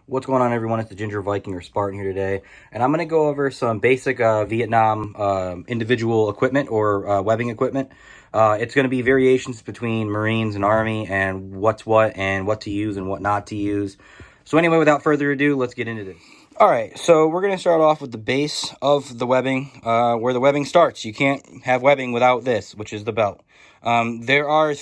What's going on, everyone? It's the Ginger Viking or Spartan here today, and I'm going to go over some basic Vietnam individual equipment or webbing equipment. It's going to be variations between Marines and Army and what's what and what to use and what not to use. So anyway, without further ado, let's get into this. All right, so we're going to start off with the base of the webbing, where the webbing starts. You can't have webbing without this, which is the belt. There are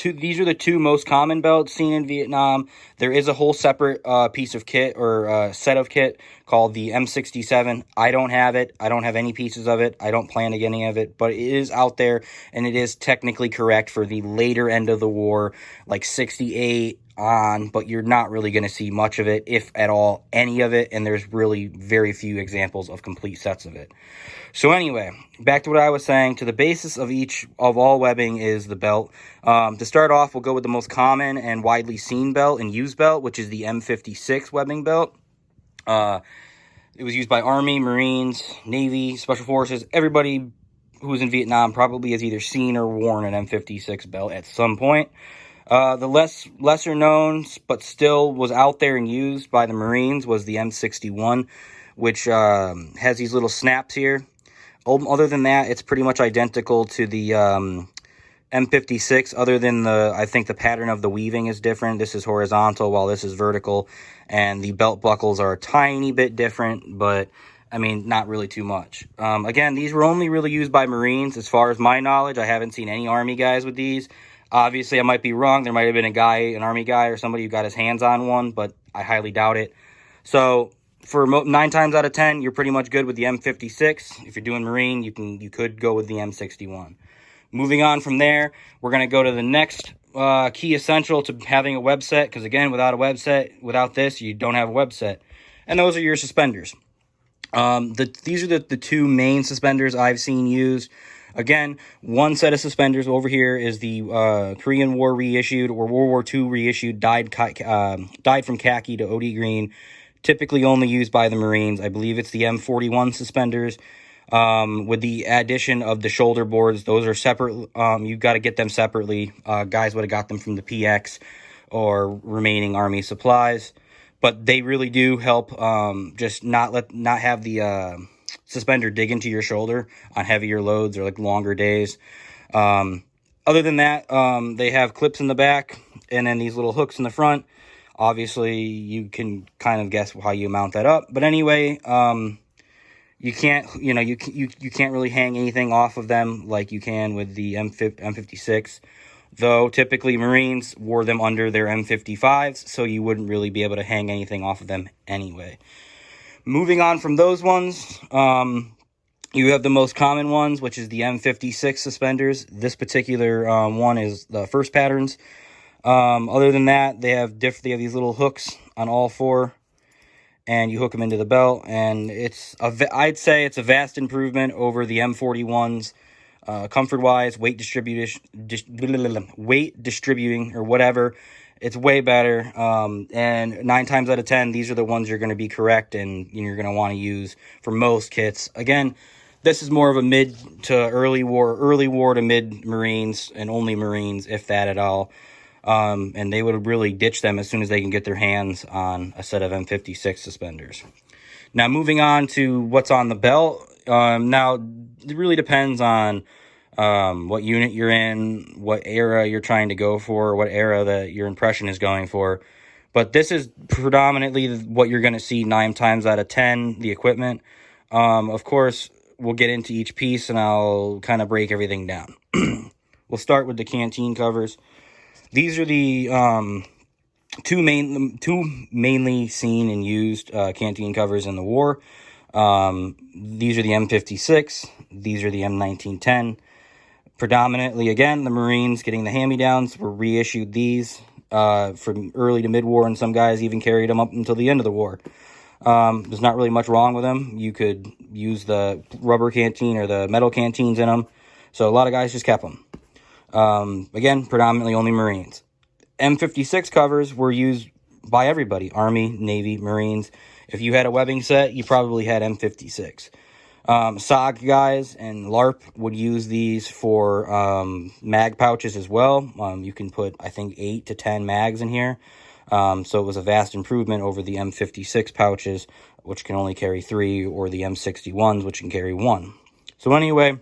these are the two most common belts seen in Vietnam. There is a whole separate piece of kit or set of kit called the M67. I don't have it. I don't have any pieces of it. I don't plan to get any of it, but it is out there, and it is technically correct for the later end of the war, like 68 on, but you're not really going to see much of it, if at all, any of it, and there's really very few examples of complete sets of it. So anyway, back to what I was saying. To the basis of all webbing is the belt. To start off, we'll go with the most common and widely seen belt and used belt, which is the M56 webbing belt. It was used by Army, Marines, Navy, Special Forces. Everybody who's in Vietnam probably has either seen or worn an M56 belt at some point. The lesser known, but still was out there and used by the Marines, was the M61, which has these little snaps here. Other than that, it's pretty much identical to the M56, other than I think the pattern of the weaving is different. This is horizontal while this is vertical, and the belt buckles are a tiny bit different, but I mean, not really too much. Again, these were only really used by Marines, as far as my knowledge. I haven't seen any Army guys with these. Obviously, I might be wrong. There might have been an Army guy or somebody who got his hands on one, but I highly doubt it. So for 9 times out of 10, you're pretty much good with the M56. If you're doing Marine, you could go with the M61. Moving on from there, we're going to go to the next key essential to having a web set, because again, without this, you don't have a web set. And those are your suspenders. These are the two main suspenders I've seen used. Again, one set of suspenders over here is the Korean War reissued or World War II reissued dyed from khaki to OD green, typically only used by the Marines. I believe it's the M41 suspenders. With the addition of the shoulder boards, those are separate. You've got to get them separately. Guys would have got them from the PX or remaining Army supplies, but they really do help. Just not have the suspender dig into your shoulder on heavier loads or like longer days. Other than that, they have clips in the back and then these little hooks in the front. Obviously, you can kind of guess how you mount that up. But anyway, you can't really hang anything off of them like you can with the M56. Though typically Marines wore them under their M55s, so you wouldn't really be able to hang anything off of them anyway. Moving on from those ones, you have the most common ones, which is the M56 suspenders. This particular one is the first patterns. Other than that, they have these little hooks on all four, and you hook them into the belt, and I'd say it's a vast improvement over the M41s, comfort-wise, weight distributing or whatever. It's way better, and 9 times out of 10, these are the ones you're going to be correct and you're going to want to use for most kits. Again, this is more of a mid to early war to mid Marines, and only Marines, if that at all. And they would really ditch them as soon as they can get their hands on a set of M56 suspenders. Now, moving on to what's on the belt. Now, it really depends on what unit you're in, what era you're trying to go for, what era that your impression is going for. But this is predominantly what you're going to see 9 times out of 10, the equipment. Of course, we'll get into each piece and I'll kind of break everything down. We'll start with the canteen covers. These are the two mainly seen and used canteen covers in the war. These are the M56. These are the M1910. Predominantly, again, the Marines getting the hand-me-downs were reissued these from early to mid-war, and some guys even carried them up until the end of the war. There's not really much wrong with them. You could use the rubber canteen or the metal canteens in them. So a lot of guys just kept them. Again, predominantly only Marines. M56 covers were used by everybody: Army, Navy, Marines. If you had a webbing set, you probably had M56. SOG guys and LARP would use these for mag pouches as well. You can put, I think, 8 to 10 mags in here. So it was a vast improvement over the M56 pouches, which can only carry 3, or the M61s, which can carry 1. So anyway,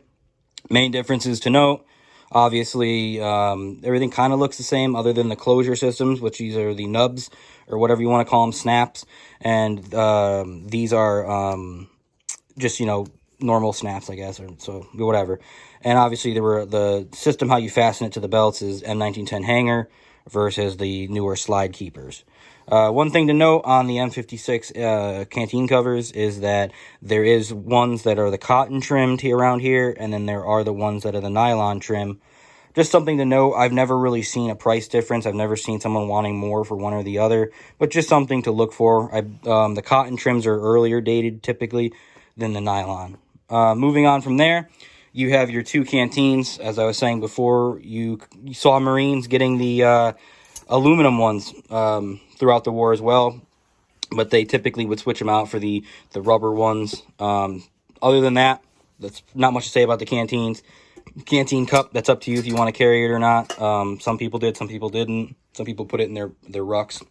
main differences to note. Obviously, everything kind of looks the same other than the closure systems, which these are the nubs, or whatever you want to call them, snaps. And these are just, normal snaps, I guess, or so, whatever. And obviously, the system how you fasten it to the belts is M1910 hanger versus the newer slide keepers. One thing to note on the M56 canteen covers is that there is ones that are the cotton trimmed here around here, and then there are the ones that are the nylon trim. Just something to note, I've never really seen a price difference. I've never seen someone wanting more for one or the other, but just something to look for. The cotton trims are earlier dated typically than the nylon. Moving on from there, you have your 2 canteens. As I was saying before, you saw Marines getting the aluminum ones throughout the war as well, but they typically would switch them out for the rubber ones. Other than that, that's not much to say about the canteens. Canteen cup, that's up to you if you want to carry it or not. Some people did, some people didn't. Some people put it in their rucks.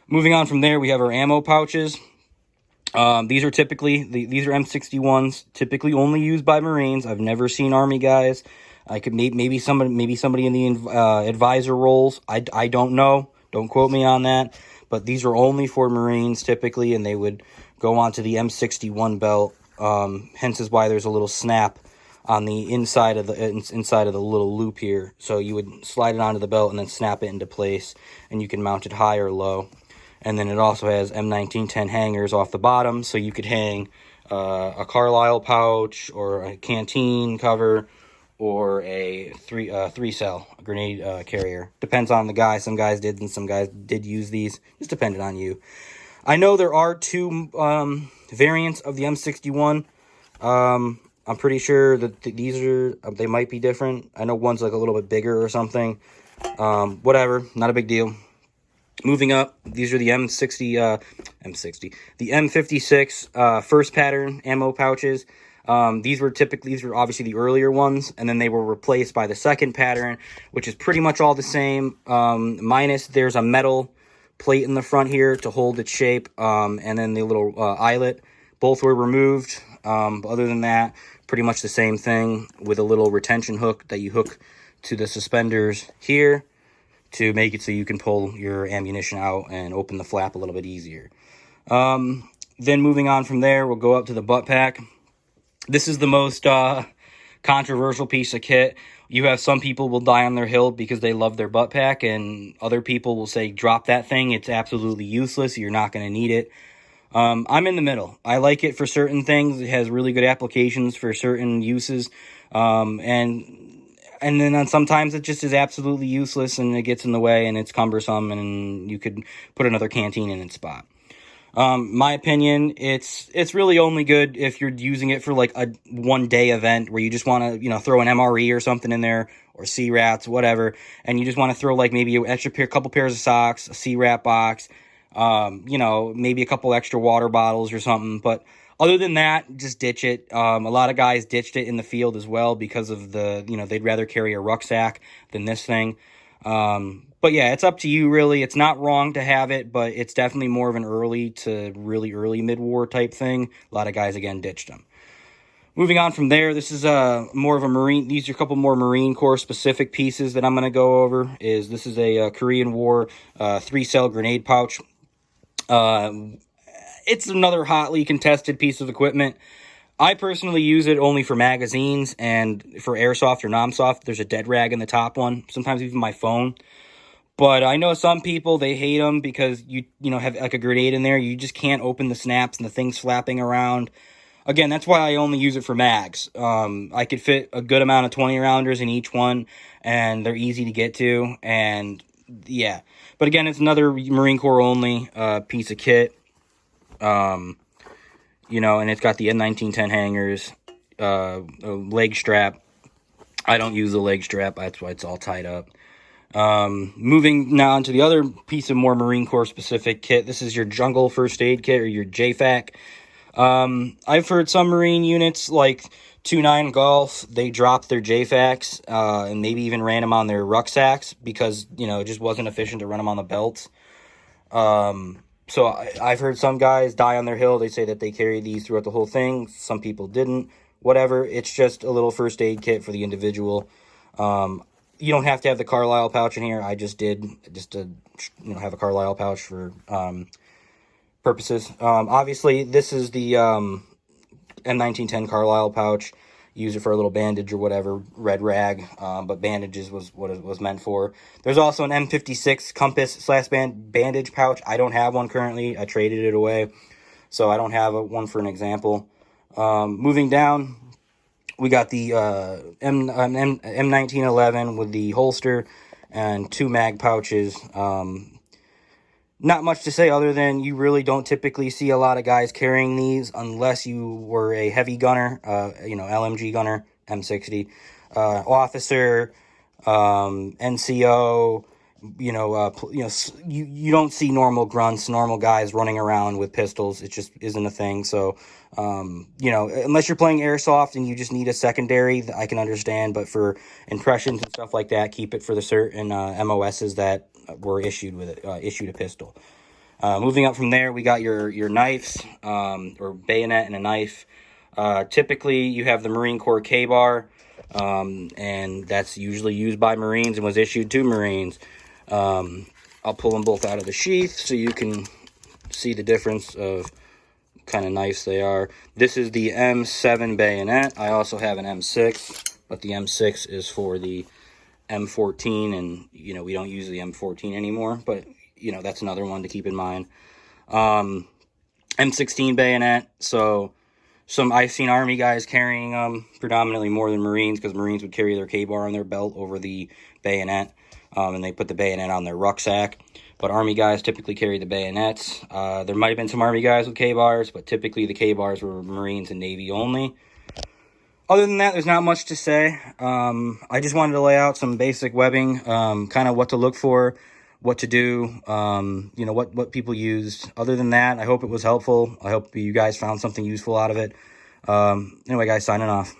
Moving on from there, we have our ammo pouches. These are typically, these are M61s, typically only used by Marines. I've never seen Army guys. I could maybe somebody in the advisor roles. I don't know. Don't quote me on that. But these are only for Marines typically, and they would go onto the M61 belt. Hence is why there's a little snap on the inside of the little loop here. So you would slide it onto the belt and then snap it into place, and you can mount it high or low. And then it also has M1910 hangers off the bottom, so you could hang a Carlisle pouch or a canteen cover or a three cell grenade carrier. Depends on the guy. Some guys did, and some guys did use these. Just depended on you. I know there are 2 variants of the M61. I'm pretty sure that they might be different. I know one's like a little bit bigger or something. Whatever, not a big deal. Moving up, these are the the M56 first pattern ammo pouches. These were obviously the earlier ones, and then they were replaced by the second pattern, which is pretty much all the same, minus there's a metal plate in the front here to hold its shape, and then the little eyelet. Both were removed. Other than that, pretty much the same thing, with a little retention hook that you hook to the suspenders here to make it so you can pull your ammunition out and open the flap a little bit easier. Then moving on from there, we'll go up to the butt pack. This is the most controversial piece of kit. You have some people will die on their hill because they love their butt pack, and other people will say, drop that thing, it's absolutely useless, you're not going to need it. I'm in the middle. I like it for certain things. It has really good applications for certain uses. And then sometimes it just is absolutely useless, and it gets in the way, and it's cumbersome, and you could put another canteen in its spot. My opinion, it's really only good if you're using it for like a 1-day event where you just want to, throw an MRE or something in there, or C-Rats, whatever, and you just want to throw like maybe an extra couple pairs of socks, a C-Rat box, maybe a couple extra water bottles or something. But other than that, just ditch it. A lot of guys ditched it in the field as well because of they'd rather carry a rucksack than this thing. But yeah, it's up to you really. It's not wrong to have it, but it's definitely more of an early to really early mid-war type thing. A lot of guys, again, ditched them. Moving on from there, this is more of a Marine. These are a couple more Marine Corps specific pieces that I'm going to go over. This is a Korean War 3-cell grenade pouch. It's another hotly contested piece of equipment. I personally use it only for magazines and for airsoft or non-soft. There's a dead rag in the top one, sometimes even my phone. But I know some people, they hate them because you have like a grenade in there. You just can't open the snaps and the thing's flapping around. Again, that's why I only use it for mags. I could fit a good amount of 20-rounders in each one, and they're easy to get to. And yeah, but again, it's another Marine Corps only piece of kit. And it's got the M1910 hangers, a leg strap. I don't use the leg strap. That's why it's all tied up. Moving now into the other piece of more Marine Corps specific kit. This is your jungle first aid kit, or your JFAC. I've heard some Marine units like 2-9 Golf, they dropped their JFACs, and maybe even ran them on their rucksacks because, it just wasn't efficient to run them on the belts. So I've heard some guys die on their hill. They say that they carry these throughout the whole thing. Some people didn't. Whatever. It's just a little first aid kit for the individual. You don't have to have the Carlisle pouch in here. I just did, just to have a Carlisle pouch for purposes. Obviously, this is the M1910 Carlisle pouch. Use it for a little bandage or whatever, red rag, but bandages was what it was meant for. There's also an M56 compass / bandage pouch. I don't have one currently. I traded it away, so I don't have one for an example. Moving down, we got the M1911 with the holster and 2 mag pouches. Not much to say other than you really don't typically see a lot of guys carrying these unless you were a heavy gunner, LMG gunner, M60, officer, NCO. You don't see normal grunts, normal guys running around with pistols. It just isn't a thing. So, unless you're playing airsoft and you just need a secondary, I can understand. But for impressions and stuff like that, keep it for the certain MOSs that were issued with it, issued a pistol. Moving up from there, we got your knives, or bayonet and a knife. Typically, you have the Marine Corps K-bar, and that's usually used by Marines and was issued to Marines. I'll pull them both out of the sheath so you can see the difference of what kind of knives they are. This is the M7 bayonet. I also have an M6, but the M6 is for the M14, and we don't use the M14 anymore, but that's another one to keep in mind. M16 bayonet. So I've seen Army guys carrying them predominantly more than Marines, because Marines would carry their K-bar on their belt over the bayonet, and they put the bayonet on their rucksack. But Army guys typically carry the bayonets. There might have been some Army guys with K-bars, but typically the K-bars were Marines and Navy only. Other than that, there's not much to say. I just wanted to lay out some basic webbing, kind of what to look for, what to do, what people used. Other than that, I hope it was helpful. I hope you guys found something useful out of it. Anyway, guys, signing off.